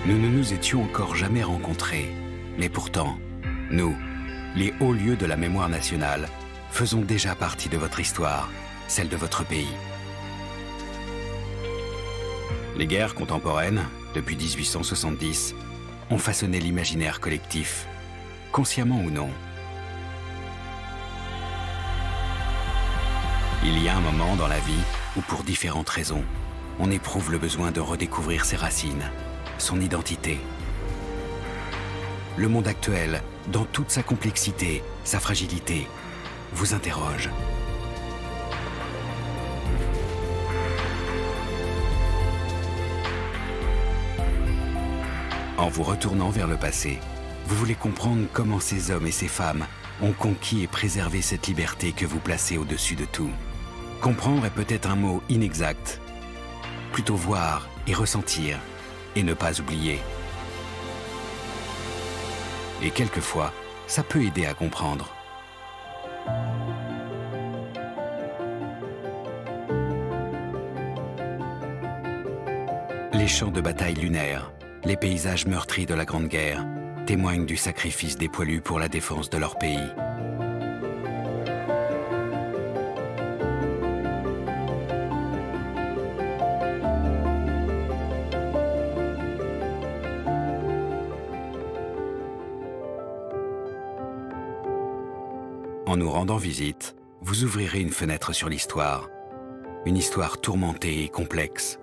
Nous ne nous étions encore jamais rencontrés, mais pourtant, nous, les hauts lieux de la mémoire nationale, faisons déjà partie de votre histoire, celle de votre pays. Les guerres contemporaines, depuis 1870, ont façonné l'imaginaire collectif, consciemment ou non. Il y a un moment dans la vie où, pour différentes raisons, on éprouve le besoin de redécouvrir ses racines, son identité. Le monde actuel, dans toute sa complexité, sa fragilité, vous interroge. En vous retournant vers le passé, vous voulez comprendre comment ces hommes et ces femmes ont conquis et préservé cette liberté que vous placez au-dessus de tout. Comprendre est peut-être un mot inexact. Plutôt voir et ressentir, et ne pas oublier. Et quelquefois, ça peut aider à comprendre. Les champs de bataille lunaires, les paysages meurtris de la Grande Guerre, témoignent du sacrifice des poilus pour la défense de leur pays. En nous rendant visite, vous ouvrirez une fenêtre sur l'histoire. Une histoire tourmentée et complexe.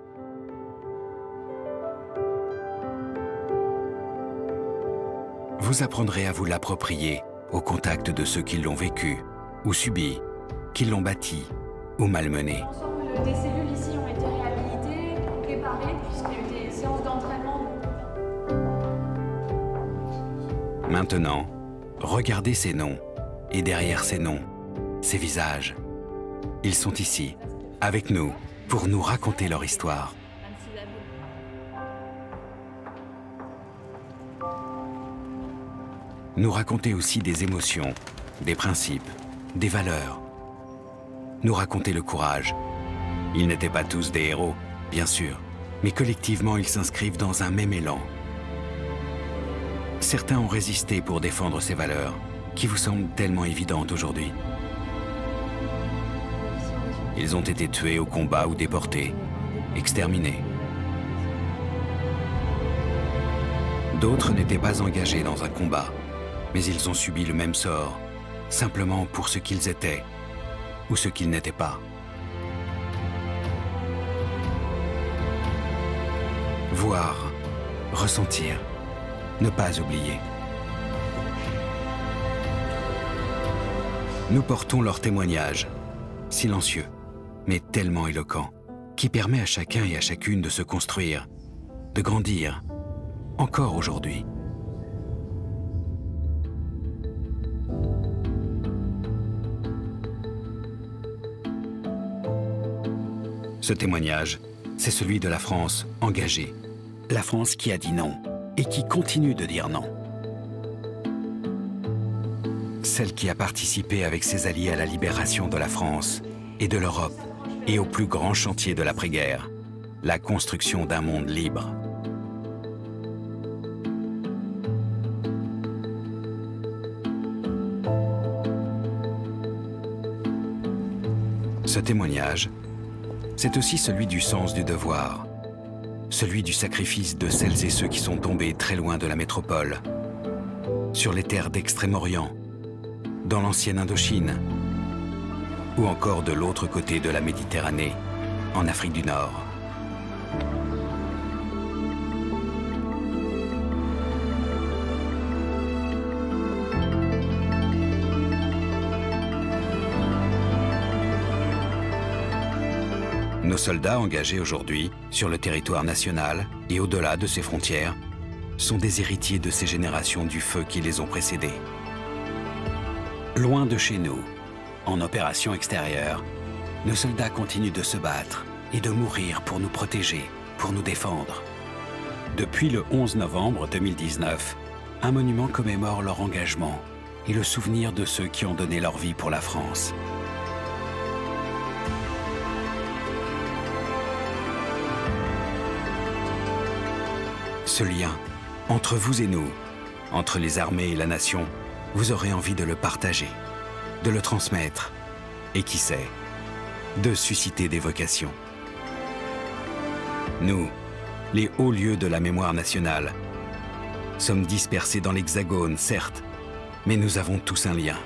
Vous apprendrez à vous l'approprier au contact de ceux qui l'ont vécu, ou subi, qui l'ont bâti, ou malmené. L'ensemble des cellules ici ont été réhabilitées, préparées, puisqu'il y a eu des séances d'entraînement. Maintenant, regardez ces noms. Et derrière ces noms, ces visages, ils sont ici, avec nous, pour nous raconter leur histoire. Nous raconter aussi des émotions, des principes, des valeurs. Nous raconter le courage. Ils n'étaient pas tous des héros, bien sûr, mais collectivement ils s'inscrivent dans un même élan. Certains ont résisté pour défendre ces valeurs, qui vous semblent tellement évidentes aujourd'hui. Ils ont été tués au combat ou déportés, exterminés. D'autres n'étaient pas engagés dans un combat, mais ils ont subi le même sort, simplement pour ce qu'ils étaient ou ce qu'ils n'étaient pas. Voir, ressentir, ne pas oublier. Nous portons leur témoignage, silencieux, mais tellement éloquent, qui permet à chacun et à chacune de se construire, de grandir, encore aujourd'hui. Ce témoignage, c'est celui de la France engagée, la France qui a dit non et qui continue de dire non. Celle qui a participé avec ses alliés à la libération de la France et de l'Europe et au plus grand chantier de l'après-guerre, la construction d'un monde libre. Ce témoignage, c'est aussi celui du sens du devoir, celui du sacrifice de celles et ceux qui sont tombés très loin de la métropole, sur les terres d'Extrême-Orient, dans l'ancienne Indochine, ou encore de l'autre côté de la Méditerranée, en Afrique du Nord. Nos soldats engagés aujourd'hui sur le territoire national et au-delà de ses frontières sont des héritiers de ces générations du feu qui les ont précédés. Loin de chez nous, en opération extérieure, nos soldats continuent de se battre et de mourir pour nous protéger, pour nous défendre. Depuis le 11 novembre 2019, un monument commémore leur engagement et le souvenir de ceux qui ont donné leur vie pour la France. Ce lien, entre vous et nous, entre les armées et la nation, vous aurez envie de le partager, de le transmettre, et qui sait, de susciter des vocations. Nous, les hauts lieux de la mémoire nationale, sommes dispersés dans l'Hexagone, certes, mais nous avons tous un lien.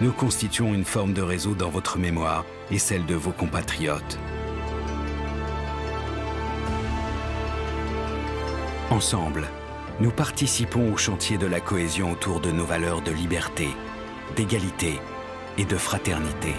Nous constituons une forme de réseau dans votre mémoire et celle de vos compatriotes. Ensemble, nous participons au chantier de la cohésion autour de nos valeurs de liberté, d'égalité et de fraternité.